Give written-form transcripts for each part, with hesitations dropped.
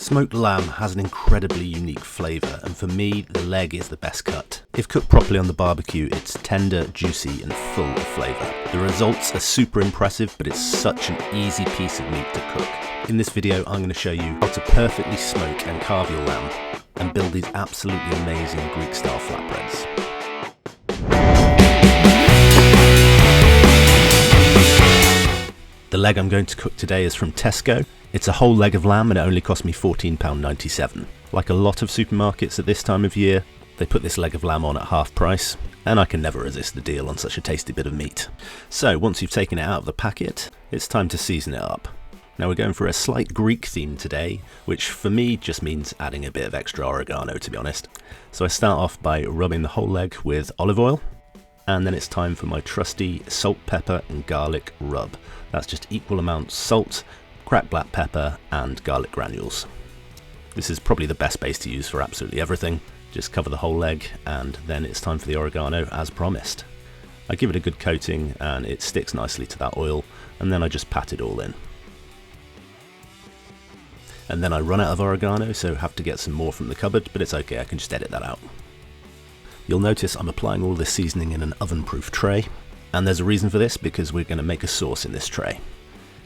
Smoked lamb has an incredibly unique flavour, and for me, the leg is the best cut. If cooked properly on the barbecue, it's tender, juicy and full of flavour. The results are super impressive, but it's such an easy piece of meat to cook. In this video, I'm going to show you how to perfectly smoke and carve your lamb and build these absolutely amazing Greek-style flatbreads. The leg I'm going to cook today is from Tesco. It's a whole leg of lamb and it only cost me £14.97. Like a lot of supermarkets at this time of year, they put this leg of lamb on at half price, and I can never resist the deal on such a tasty bit of meat. So once you've taken it out of the packet, it's time to season it up. Now we're going for a slight Greek theme today, which for me just means adding a bit of extra oregano, to be honest. So I start off by rubbing the whole leg with olive oil, and then it's time for my trusty salt, pepper and garlic rub. That's just equal amounts salt, cracked black pepper and garlic granules. This is probably the best base to use for absolutely everything. Just cover the whole leg and then it's time for the oregano as promised. I give it a good coating and it sticks nicely to that oil, and then I just pat it all in. And then I run out of oregano, so have to get some more from the cupboard, but it's okay, I can just edit that out. You'll notice I'm applying all this seasoning in an oven-proof tray, and there's a reason for this, because we're going to make a sauce in this tray.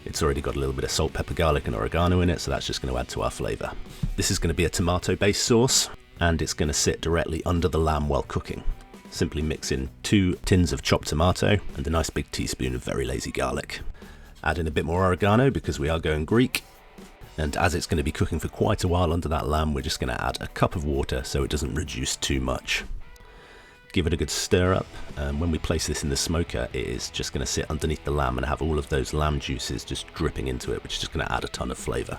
It's already got a little bit of salt, pepper, garlic and oregano in it, so that's just going to add to our flavour. This is going to be a tomato-based sauce, and it's going to sit directly under the lamb while cooking. Simply mix in 2 tins of chopped tomato and a nice big teaspoon of very lazy garlic. Add in a bit more oregano because we are going Greek, and as it's going to be cooking for quite a while under that lamb, we're just going to add a cup of water so it doesn't reduce too much. Give it a good stir up, and when we place this in the smoker, it is just going to sit underneath the lamb and have all of those lamb juices just dripping into it, which is just going to add a ton of flavour,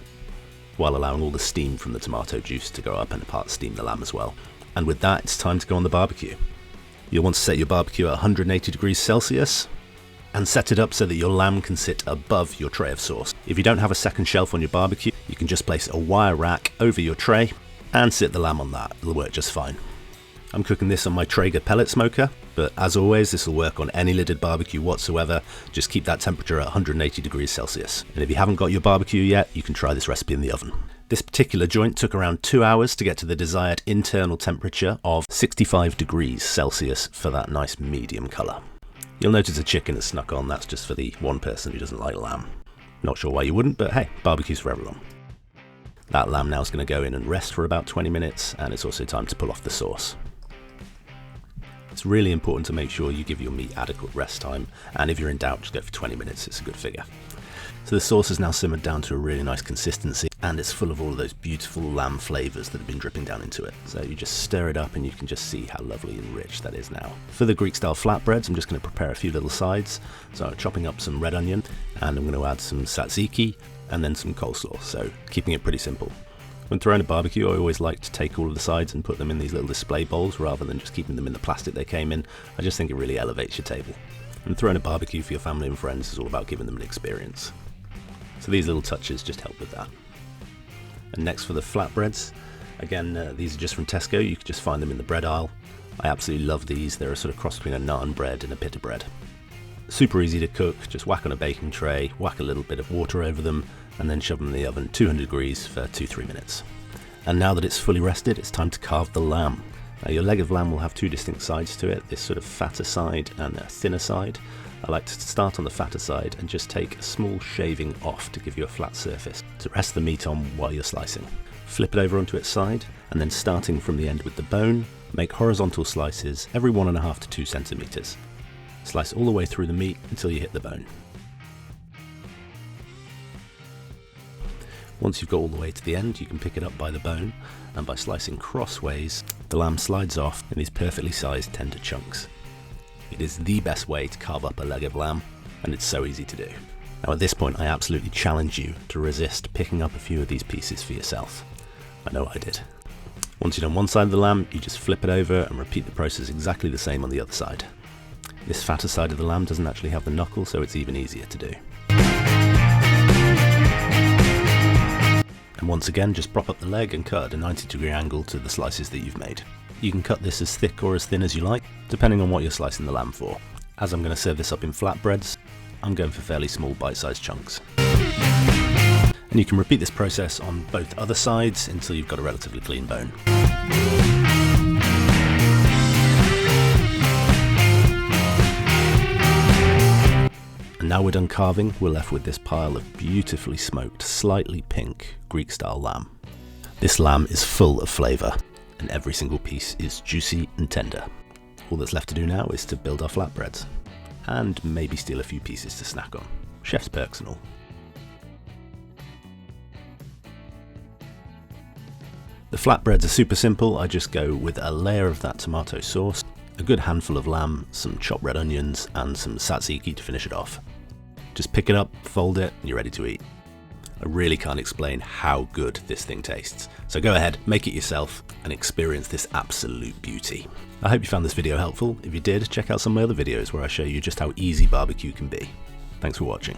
while allowing all the steam from the tomato juice to go up and part steam the lamb as well. And with that, it's time to go on the barbecue. You'll want to set your barbecue at 180 degrees Celsius and set it up so that your lamb can sit above your tray of sauce. If you don't have a second shelf on your barbecue, you can just place a wire rack over your tray and sit the lamb on that. It'll work just fine. I'm cooking this on my Traeger pellet smoker, but as always, this will work on any lidded barbecue whatsoever. Just keep that temperature at 180 degrees Celsius. And if you haven't got your barbecue yet, you can try this recipe in the oven. This particular joint took around 2 hours to get to the desired internal temperature of 65 degrees Celsius for that nice medium colour. You'll notice a chicken has snuck on, that's just for the one person who doesn't like lamb. Not sure why you wouldn't, but hey, barbecue's for everyone. That lamb now is going to go in and rest for about 20 minutes, and it's also time to pull off the sauce. It's really important to make sure you give your meat adequate rest time, and if you're in doubt, just go for 20 minutes, it's a good figure. So the sauce is now simmered down to a really nice consistency, and it's full of all of those beautiful lamb flavours that have been dripping down into it. So you just stir it up and you can just see how lovely and rich that is now. For the Greek style flatbreads, I'm just going to prepare a few little sides. So I'm chopping up some red onion, and I'm going to add some tzatziki and then some coleslaw, so keeping it pretty simple. When throwing a barbecue, I always like to take all of the sides and put them in these little display bowls rather than just keeping them in the plastic they came in. I just think it really elevates your table. And throwing a barbecue for your family and friends is all about giving them an experience. So these little touches just help with that. And next for the flatbreads, again, these are just from Tesco. You can just find them in the bread aisle. I absolutely love these. They're a sort of cross between a naan bread and a pita bread. Super easy to cook. Just whack on a baking tray, whack a little bit of water over them, and then shove them in the oven 200 degrees for 2-3 minutes. And now that it's fully rested, it's time to carve the lamb. Now your leg of lamb will have 2 distinct sides to it, this sort of fatter side and a thinner side. I like to start on the fatter side and just take a small shaving off to give you a flat surface to rest the meat on while you're slicing. Flip it over onto its side, and then starting from the end with the bone, make horizontal slices every 1.5 to 2 centimeters. Slice all the way through the meat until you hit the bone. Once you've got all the way to the end, you can pick it up by the bone, and by slicing crossways, the lamb slides off in these perfectly sized tender chunks. It is the best way to carve up a leg of lamb, and it's so easy to do. Now at this point, I absolutely challenge you to resist picking up a few of these pieces for yourself. I know I did. Once you've done one side of the lamb, you just flip it over and repeat the process exactly the same on the other side. This fatter side of the lamb doesn't actually have the knuckle, so it's even easier to do. And once again, just prop up the leg and cut at a 90-degree angle to the slices that you've made. You can cut this as thick or as thin as you like, depending on what you're slicing the lamb for. As I'm going to serve this up in flatbreads, I'm going for fairly small bite-sized chunks. And you can repeat this process on both other sides until you've got a relatively clean bone. And now we're done carving, we're left with this pile of beautifully smoked, slightly pink Greek-style lamb. This lamb is full of flavour, and every single piece is juicy and tender. All that's left to do now is to build our flatbreads, and maybe steal a few pieces to snack on. Chef's perks and all. The flatbreads are super simple. I just go with a layer of that tomato sauce, a good handful of lamb, some chopped red onions, and some tzatziki to finish it off. Just pick it up, fold it, and you're ready to eat. I really can't explain how good this thing tastes. So go ahead, make it yourself, and experience this absolute beauty. I hope you found this video helpful. If you did, check out some of my other videos where I show you just how easy barbecue can be. Thanks for watching.